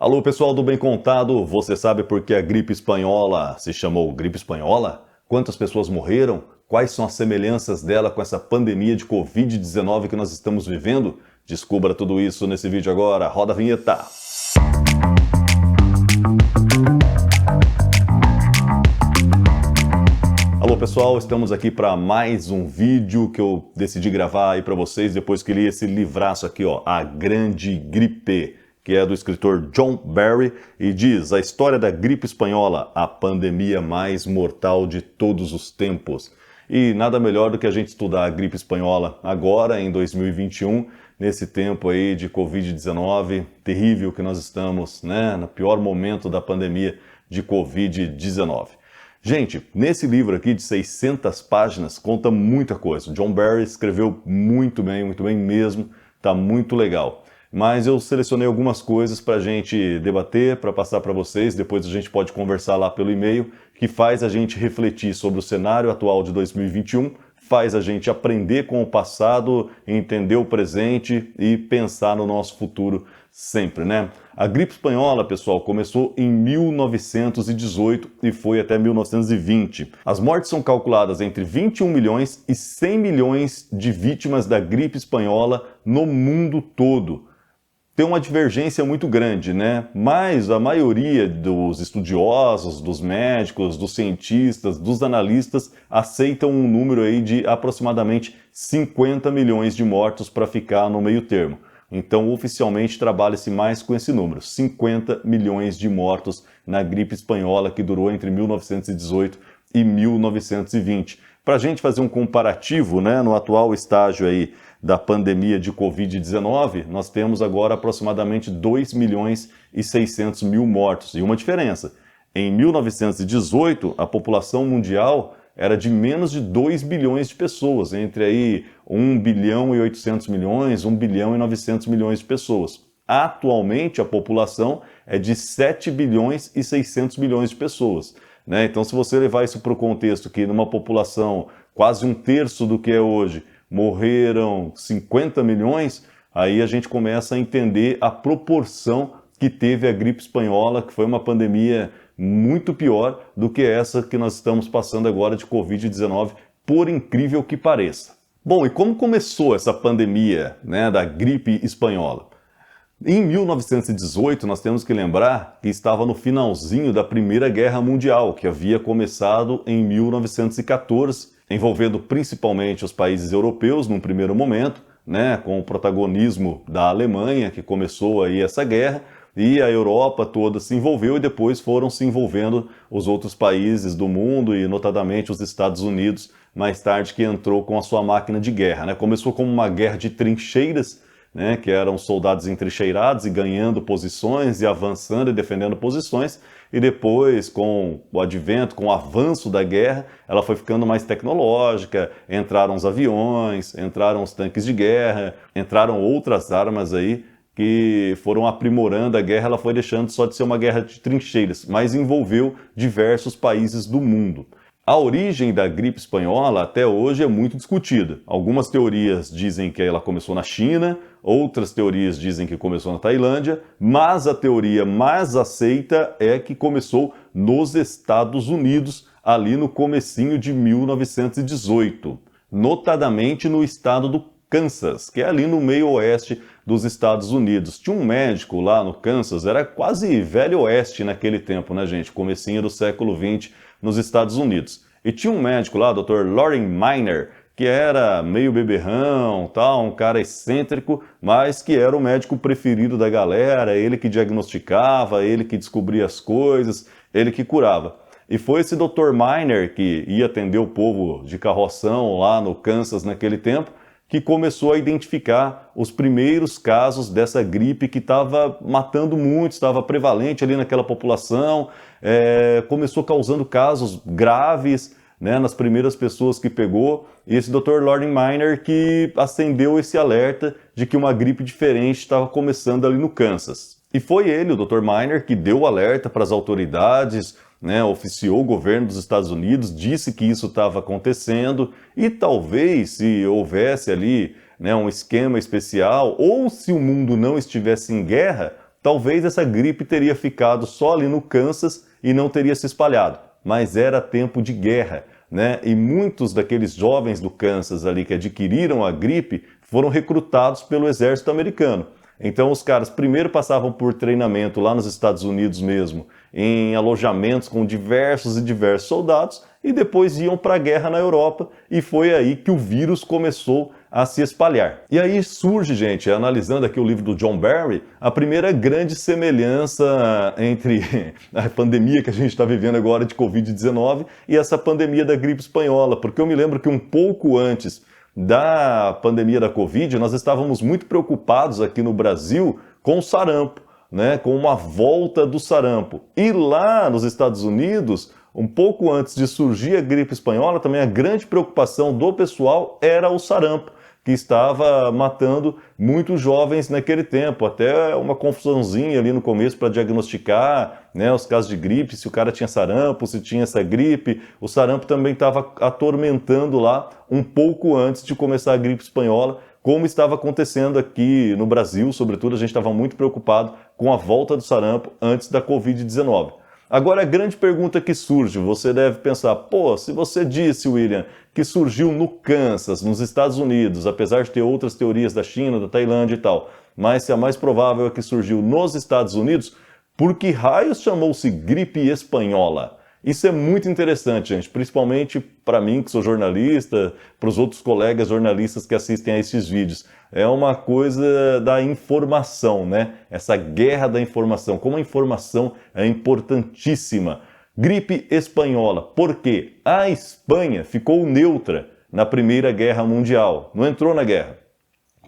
Alô, pessoal do Bem Contado, você sabe por que a gripe espanhola se chamou gripe espanhola? Quantas pessoas morreram? Quais são as semelhanças dela com essa pandemia de Covid-19 que nós estamos vivendo? Descubra tudo isso nesse vídeo agora. Roda a vinheta! Alô pessoal, estamos aqui para mais um vídeo que eu decidi gravar aí para vocês depois que li esse livraço aqui, ó, A Grande Gripe, que é do escritor John Barry e diz: a história da gripe espanhola, a pandemia mais mortal de todos os tempos. E nada melhor do que a gente estudar a gripe espanhola agora, em 2021, nesse tempo aí de Covid-19, terrível que nós estamos, né, no pior momento da pandemia de Covid-19. Gente, nesse livro aqui de 600 páginas conta muita coisa. O John Barry escreveu muito bem mesmo, tá muito legal. Mas eu selecionei algumas coisas para a gente debater, para passar para vocês, depois a gente pode conversar lá pelo e-mail, que faz a gente refletir sobre o cenário atual de 2021, faz a gente aprender com o passado, entender o presente e pensar no nosso futuro sempre, né? A gripe espanhola, pessoal, começou em 1918 e foi até 1920. As mortes são calculadas entre 21 milhões e 100 milhões de vítimas da gripe espanhola no mundo todo. Tem uma divergência muito grande, né? Mas a maioria dos estudiosos, dos médicos, dos cientistas, dos analistas aceitam um número aí de aproximadamente 50 milhões de mortos para ficar no meio termo. Então, oficialmente, trabalha-se mais com esse número, 50 milhões de mortos na gripe espanhola, que durou entre 1918 e 1920. Para a gente fazer um comparativo, né, no atual estágio aí da pandemia de Covid-19, nós temos agora aproximadamente 2 milhões e 600 mil mortos. E uma diferença, em 1918, a população mundial era de menos de 2 bilhões de pessoas, entre aí 1 bilhão e 800 milhões, 1 bilhão e 900 milhões de pessoas. Atualmente, a população é de 7 bilhões e 600 milhões de pessoas, né? Então, se você levar isso para o contexto que numa população quase um terço do que é hoje, morreram 50 milhões, aí a gente começa a entender a proporção que teve a gripe espanhola, que foi uma pandemia muito pior do que essa que nós estamos passando agora de Covid-19, por incrível que pareça. Bom, e como começou essa pandemia, né, da gripe espanhola? Em 1918, nós temos que lembrar que estava no finalzinho da Primeira Guerra Mundial, que havia começado em 1914, envolvendo principalmente os países europeus num primeiro momento, né, com o protagonismo da Alemanha, que começou aí essa guerra, e a Europa toda se envolveu e depois foram se envolvendo os outros países do mundo e notadamente os Estados Unidos, mais tarde que entrou com a sua máquina de guerra, né? Começou como uma guerra de trincheiras, né, que eram soldados entrincheirados e ganhando posições e avançando e defendendo posições, e depois, com o advento, com o avanço da guerra, ela foi ficando mais tecnológica, entraram os aviões, entraram os tanques de guerra, entraram outras armas aí que foram aprimorando a guerra, ela foi deixando só de ser uma guerra de trincheiras, mas envolveu diversos países do mundo. A origem da gripe espanhola até hoje é muito discutida. Algumas teorias dizem que ela começou na China, outras teorias dizem que começou na Tailândia, mas a teoria mais aceita é que começou nos Estados Unidos, ali no comecinho de 1918, notadamente no estado do Kansas, que é ali no meio oeste dos Estados Unidos. Tinha um médico lá no Kansas, era quase velho oeste naquele tempo, né, gente? Comecinho do século XX nos Estados Unidos. E tinha um médico lá, o Dr. Loring Miner, que era meio beberrão, tal, um cara excêntrico, mas que era o médico preferido da galera, ele que diagnosticava, ele que descobria as coisas, ele que curava. E foi esse Dr. Miner, que ia atender o povo de carroção lá no Kansas naquele tempo, que começou a identificar os primeiros casos dessa gripe que estava matando muito, estava prevalente ali naquela população, começou causando casos graves, né, nas primeiras pessoas que pegou, e esse Dr. Loring Miner que acendeu esse alerta de que uma gripe diferente estava começando ali no Kansas. E foi ele, o Dr. Miner, que deu o alerta para as autoridades, né, oficiou o governo dos Estados Unidos, disse que isso estava acontecendo e talvez se houvesse ali, né, um esquema especial ou se o mundo não estivesse em guerra, talvez essa gripe teria ficado só ali no Kansas e não teria se espalhado. Mas era tempo de guerra, né? E muitos daqueles jovens do Kansas ali que adquiriram a gripe foram recrutados pelo exército americano. Então os caras primeiro passavam por treinamento lá nos Estados Unidos mesmo, em alojamentos com diversos e diversos soldados, e depois iam para a guerra na Europa, e foi aí que o vírus começou a se espalhar. E aí surge, gente, analisando aqui o livro do John Barry, a primeira grande semelhança entre a pandemia que a gente está vivendo agora de Covid-19 e essa pandemia da gripe espanhola, porque eu me lembro que um pouco antes da pandemia da Covid, nós estávamos muito preocupados aqui no Brasil com o sarampo, né, com uma volta do sarampo. E lá nos Estados Unidos, um pouco antes de surgir a gripe espanhola, também a grande preocupação do pessoal era o sarampo, que estava matando muitos jovens naquele tempo. Até uma confusãozinha ali no começo para diagnosticar, né, os casos de gripe, se o cara tinha sarampo, se tinha essa gripe. O sarampo também estava atormentando lá um pouco antes de começar a gripe espanhola, como estava acontecendo aqui no Brasil, sobretudo a gente estava muito preocupado com a volta do sarampo antes da Covid-19. Agora a grande pergunta que surge, você deve pensar, pô, se você disse, William, que surgiu no Kansas, nos Estados Unidos, apesar de ter outras teorias da China, da Tailândia e tal, mas se a mais provável é que surgiu nos Estados Unidos, por que raios chamou-se gripe espanhola? Isso é muito interessante, gente, principalmente para mim, que sou jornalista, para os outros colegas jornalistas que assistem a esses vídeos. É uma coisa da informação, né? Essa guerra da informação, como a informação é importantíssima. Gripe espanhola, porque a Espanha ficou neutra na Primeira Guerra Mundial, não entrou na guerra.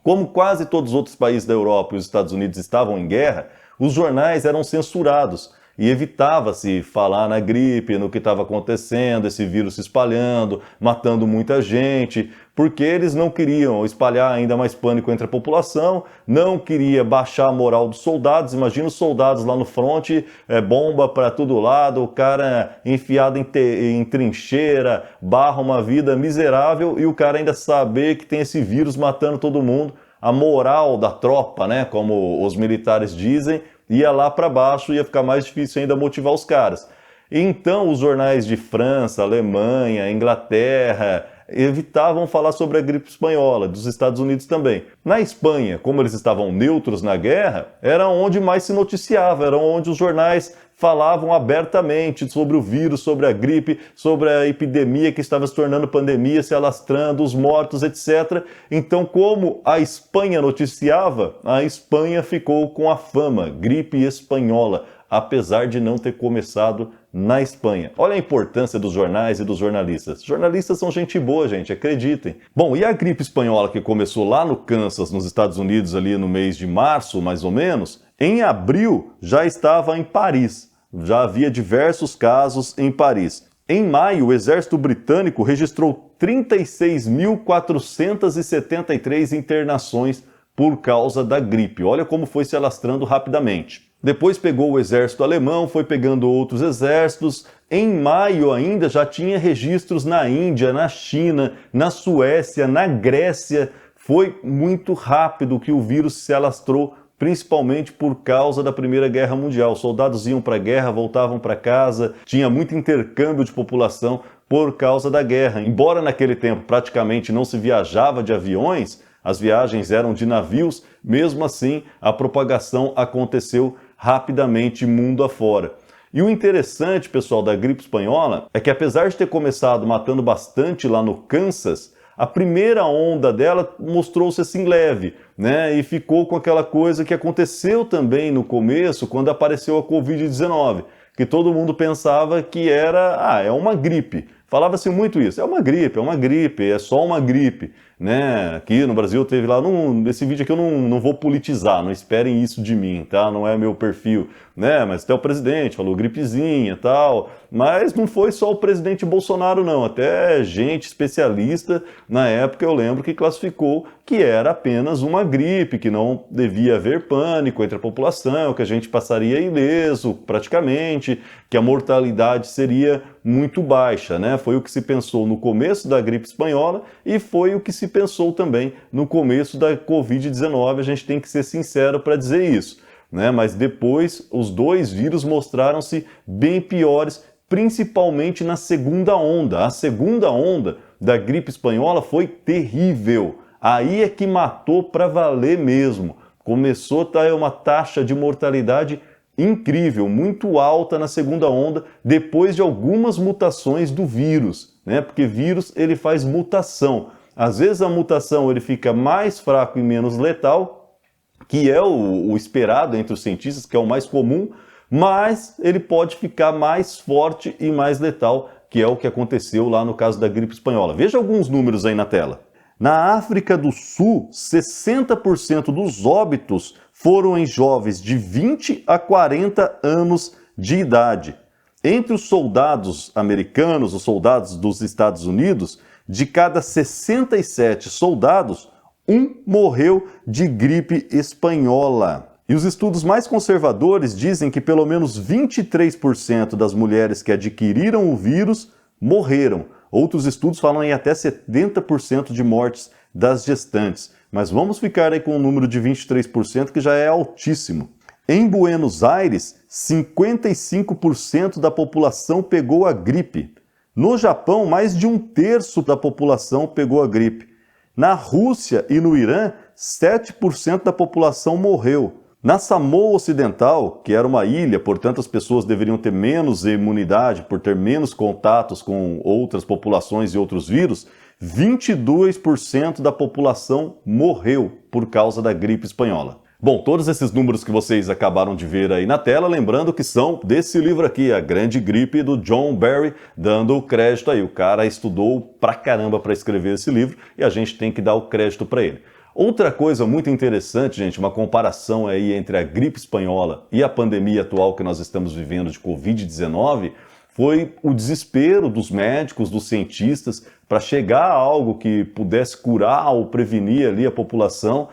Como quase todos os outros países da Europa e os Estados Unidos estavam em guerra, os jornais eram censurados. E evitava-se falar na gripe, no que estava acontecendo, esse vírus se espalhando, matando muita gente, porque eles não queriam espalhar ainda mais pânico entre a população, não queria baixar a moral dos soldados. Imagina os soldados lá no fronte, bomba para todo lado, o cara enfiado em trincheira, barra uma vida miserável, e o cara ainda saber que tem esse vírus matando todo mundo. A moral da tropa, né, como os militares dizem, ia lá para baixo, ia ficar mais difícil ainda motivar os caras. Então os jornais de França, Alemanha, Inglaterra evitavam falar sobre a gripe espanhola, dos Estados Unidos também. Na Espanha, como eles estavam neutros na guerra, era onde mais se noticiava, era onde os jornais falavam abertamente sobre o vírus, sobre a gripe, sobre a epidemia que estava se tornando pandemia, se alastrando, os mortos, etc. Então, como a Espanha noticiava, a Espanha ficou com a fama, gripe espanhola, apesar de não ter começado na Espanha. Olha a importância dos jornais e dos jornalistas. Jornalistas são gente boa, gente, acreditem. Bom, e a gripe espanhola que começou lá no Kansas, nos Estados Unidos, ali no mês de março, mais ou menos, em abril já estava em Paris. Já havia diversos casos em Paris. Em maio, o exército britânico registrou 36.473 internações por causa da gripe. Olha como foi se alastrando rapidamente. Depois pegou o exército alemão, foi pegando outros exércitos. Em maio ainda já tinha registros na Índia, na China, na Suécia, na Grécia. Foi muito rápido que o vírus se alastrou, principalmente por causa da Primeira Guerra Mundial. Os soldados iam para a guerra, voltavam para casa, tinha muito intercâmbio de população por causa da guerra. Embora naquele tempo praticamente não se viajava de aviões, as viagens eram de navios, mesmo assim a propagação aconteceu rapidamente mundo afora. E o interessante, pessoal, da gripe espanhola é que apesar de ter começado matando bastante lá no Kansas, a primeira onda dela mostrou-se assim leve, né? E ficou com aquela coisa que aconteceu também no começo, quando apareceu a Covid-19, que todo mundo pensava que era, é uma gripe. Falava-se muito isso, é uma gripe, é só uma gripe, né? Aqui no Brasil teve lá, nesse vídeo aqui eu não vou politizar, não esperem isso de mim, tá? Não é meu perfil, né? Mas até o presidente falou gripezinha e tal, mas não foi só o presidente Bolsonaro não, até gente especialista na época eu lembro que classificou que era apenas uma gripe, que não devia haver pânico entre a população, que a gente passaria ileso praticamente, que a mortalidade seria muito baixa, né? Foi o que se pensou no começo da gripe espanhola e foi o que se pensou também no começo da Covid-19, a gente tem que ser sincero para dizer isso. né? Mas depois os dois vírus mostraram-se bem piores, principalmente na segunda onda. A segunda onda da gripe espanhola foi terrível. Aí é que matou para valer mesmo. Começou a ter uma taxa de mortalidade incrível, muito alta na segunda onda, depois de algumas mutações do vírus, né? Porque vírus ele faz mutação. Às vezes a mutação ele fica mais fraco e menos letal, que é o esperado entre os cientistas, que é o mais comum, mas ele pode ficar mais forte e mais letal, que é o que aconteceu lá no caso da gripe espanhola. Veja alguns números aí na tela. Na África do Sul, 60% dos óbitos foram em jovens de 20 a 40 anos de idade. Entre os soldados americanos, os soldados dos Estados Unidos, de cada 67 soldados, um morreu de gripe espanhola. E os estudos mais conservadores dizem que pelo menos 23% das mulheres que adquiriram o vírus morreram. Outros estudos falam em até 70% de mortes das gestantes. Mas vamos ficar aí com o número de 23%, que já é altíssimo. Em Buenos Aires, 55% da população pegou a gripe. No Japão, mais de 1/3 da população pegou a gripe. Na Rússia e no Irã, 7% da população morreu. Na Samoa Ocidental, que era uma ilha, portanto as pessoas deveriam ter menos imunidade por ter menos contatos com outras populações e outros vírus, 22% da população morreu por causa da gripe espanhola. Bom, todos esses números que vocês acabaram de ver aí na tela, lembrando que são desse livro aqui, A Grande Gripe, do John Barry, dando o crédito aí. O cara estudou pra caramba para escrever esse livro e a gente tem que dar o crédito para ele. Outra coisa muito interessante, gente, uma comparação aí entre a gripe espanhola e a pandemia atual que nós estamos vivendo de Covid-19, foi o desespero dos médicos, dos cientistas, para chegar a algo que pudesse curar ou prevenir ali a população,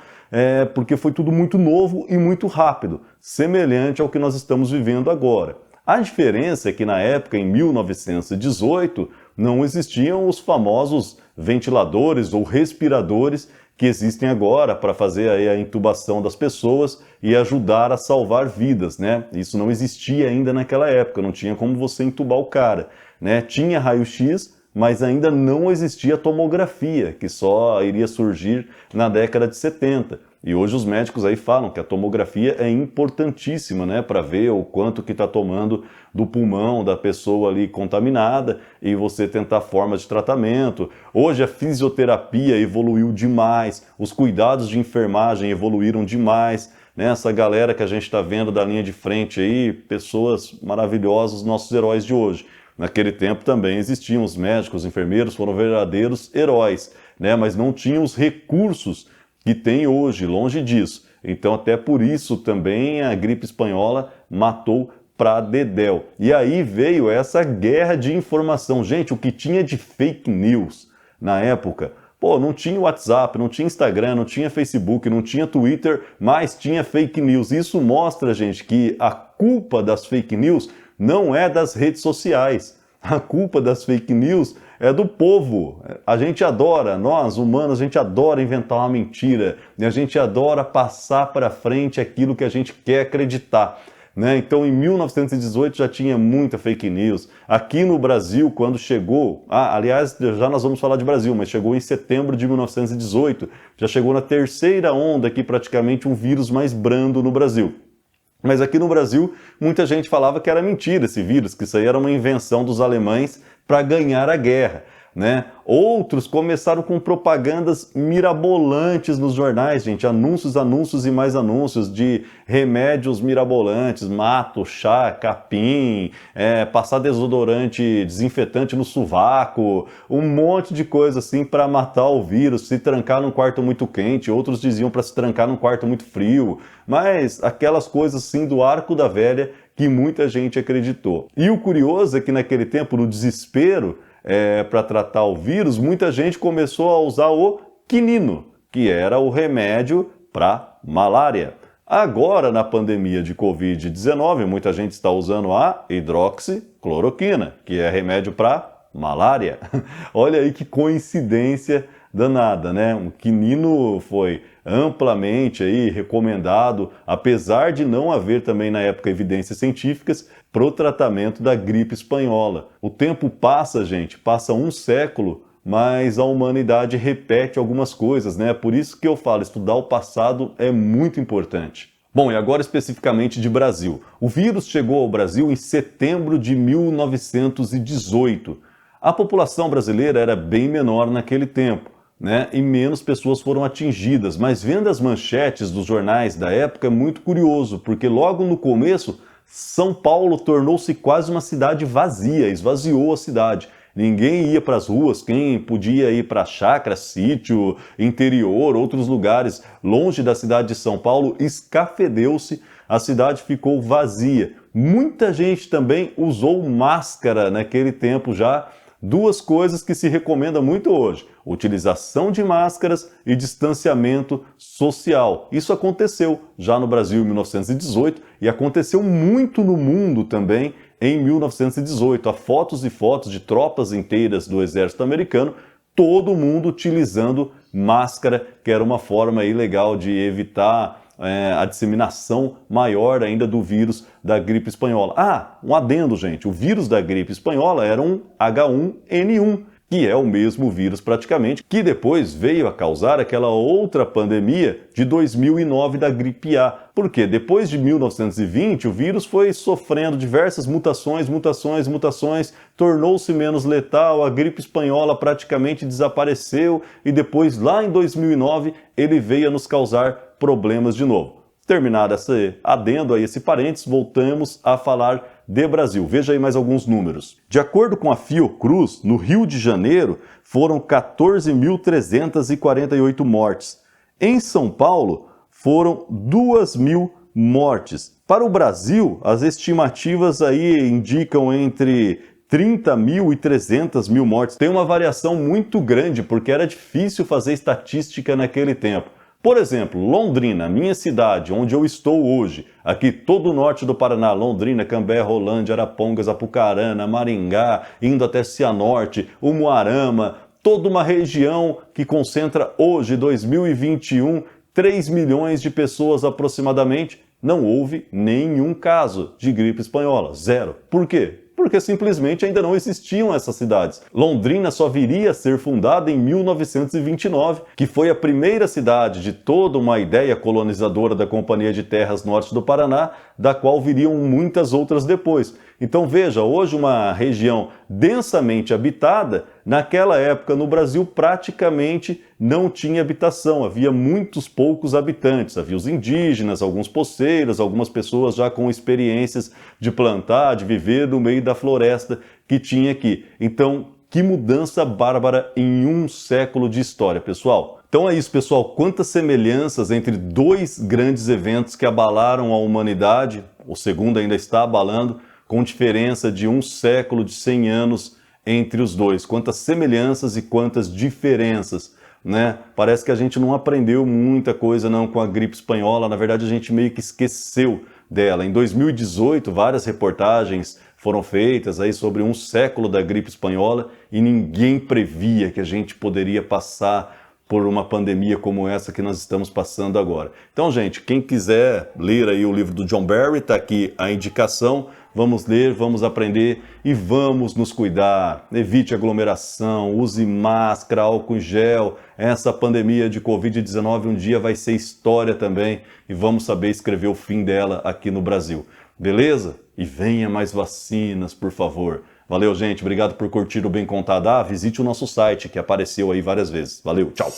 porque foi tudo muito novo e muito rápido, semelhante ao que nós estamos vivendo agora. A diferença é que na época, em 1918, não existiam os famosos ventiladores ou respiradores que existem agora para fazer aí a intubação das pessoas e ajudar a salvar vidas, né? Isso não existia ainda naquela época, não tinha como você intubar o cara, né? Tinha raio-x, mas ainda não existia tomografia, que só iria surgir na década de 70. E hoje os médicos aí falam que a tomografia é importantíssima, né, para ver o quanto que está tomando do pulmão da pessoa ali contaminada e você tentar formas de tratamento. Hoje a fisioterapia evoluiu demais, os cuidados de enfermagem evoluíram demais, né? Essa galera que a gente está vendo da linha de frente aí, pessoas maravilhosas, nossos heróis de hoje. Naquele tempo também existiam os médicos, os enfermeiros, foram verdadeiros heróis, né, mas não tinham os recursos que tem hoje, longe disso. Então até por isso também a gripe espanhola matou pra dedéu. E aí veio essa guerra de informação. Gente, o que tinha de fake news na época? Pô, não tinha WhatsApp, não tinha Instagram, não tinha Facebook, não tinha Twitter, mas tinha fake news. Isso mostra, gente, que a culpa das fake news não é das redes sociais. A culpa das fake news é do povo. A gente adora, nós humanos, a gente adora inventar uma mentira, e a gente adora passar para frente aquilo que a gente quer acreditar, né? Então em 1918 já tinha muita fake news. Aqui no Brasil, quando chegou, aliás, já nós vamos falar de Brasil, mas chegou em setembro de 1918, já chegou na terceira onda aqui, praticamente um vírus mais brando no Brasil. Mas aqui no Brasil, muita gente falava que era mentira esse vírus, que isso aí era uma invenção dos alemães para ganhar a guerra, né? Outros começaram com propagandas mirabolantes nos jornais, gente, anúncios, anúncios e mais anúncios de remédios mirabolantes, mato, chá, capim, passar desodorante, desinfetante no sovaco, um monte de coisa assim para matar o vírus, se trancar num quarto muito quente, outros diziam para se trancar num quarto muito frio, mas aquelas coisas assim do arco da velha que muita gente acreditou. E o curioso é que naquele tempo, no desespero, para tratar o vírus, muita gente começou a usar o quinino, que era o remédio para malária. Agora, na pandemia de Covid-19, muita gente está usando a hidroxicloroquina, que é remédio para malária. Olha aí que coincidência danada, né? O quinino foi amplamente aí recomendado, apesar de não haver também na época evidências científicas, para o tratamento da gripe espanhola. O tempo passa, gente, passa um século, mas a humanidade repete algumas coisas, né? Por isso que eu falo, estudar o passado é muito importante. Bom, e agora especificamente de Brasil. O vírus chegou ao Brasil em setembro de 1918. A população brasileira era bem menor naquele tempo, né? E menos pessoas foram atingidas. Mas vendo as manchetes dos jornais da época é muito curioso, porque logo no começo, São Paulo tornou-se quase uma cidade vazia, esvaziou a cidade. Ninguém ia para as ruas, quem podia ir para chácara, sítio, interior, outros lugares longe da cidade de São Paulo, escafedeu-se, a cidade ficou vazia. Muita gente também usou máscara naquele tempo já, duas coisas que se recomenda muito hoje: utilização de máscaras e distanciamento social. Isso aconteceu já no Brasil em 1918 e aconteceu muito no mundo também em 1918. Há fotos e fotos de tropas inteiras do exército americano, todo mundo utilizando máscara, que era uma forma aí legal de evitar a disseminação maior ainda do vírus da gripe espanhola. Ah, um adendo, gente, o vírus da gripe espanhola era um H1N1, que é o mesmo vírus praticamente, que depois veio a causar aquela outra pandemia de 2009 da gripe A. Porque depois de 1920 o vírus foi sofrendo diversas mutações, tornou-se menos letal, a gripe espanhola praticamente desapareceu e depois lá em 2009 ele veio a nos causar problemas de novo. Terminado esse adendo aí, esse parênteses, voltamos a falar de Brasil. Veja aí mais alguns números. De acordo com a Fiocruz, no Rio de Janeiro foram 14.348 mortes. Em São Paulo foram 2.000 mortes. Para o Brasil, as estimativas aí indicam entre 30.000 e 300.000 mortes. Tem uma variação muito grande porque era difícil fazer estatística naquele tempo. Por exemplo, Londrina, minha cidade, onde eu estou hoje, aqui todo o norte do Paraná, Londrina, Cambé, Rolândia, Arapongas, Apucarana, Maringá, indo até Cianorte, Umuarama, toda uma região que concentra hoje, 2021, 3 milhões de pessoas aproximadamente, não houve nenhum caso de gripe espanhola, zero. Por quê? Porque simplesmente ainda não existiam essas cidades. Londrina só viria a ser fundada em 1929, que foi a primeira cidade de toda uma ideia colonizadora da Companhia de Terras Norte do Paraná, da qual viriam muitas outras depois. Então veja, hoje uma região densamente habitada, naquela época no Brasil praticamente não tinha habitação, havia muitos poucos habitantes, havia os indígenas, alguns poceiros, algumas pessoas já com experiências de plantar, de viver no meio da floresta que tinha aqui. Então, que mudança bárbara em um século de história, pessoal. Então é isso, pessoal. Quantas semelhanças entre dois grandes eventos que abalaram a humanidade, o segundo ainda está abalando, com diferença de um século, de 100 anos entre os dois. Quantas semelhanças e quantas diferenças, né? Parece que a gente não aprendeu muita coisa não com a gripe espanhola, na verdade a gente meio que esqueceu dela. Em 2018, várias reportagens foram feitas aí sobre um século da gripe espanhola e ninguém previa que a gente poderia passar por uma pandemia como essa que nós estamos passando agora. Então, gente, quem quiser ler aí o livro do John Barry, tá aqui a indicação. Vamos ler, vamos aprender e vamos nos cuidar. Evite aglomeração, use máscara, álcool em gel. Essa pandemia de Covid-19 um dia vai ser história também e vamos saber escrever o fim dela aqui no Brasil. Beleza? E venha mais vacinas, por favor. Valeu, gente. Obrigado por curtir o Bem Contado. Ah, visite o nosso site que apareceu aí várias vezes. Valeu, tchau.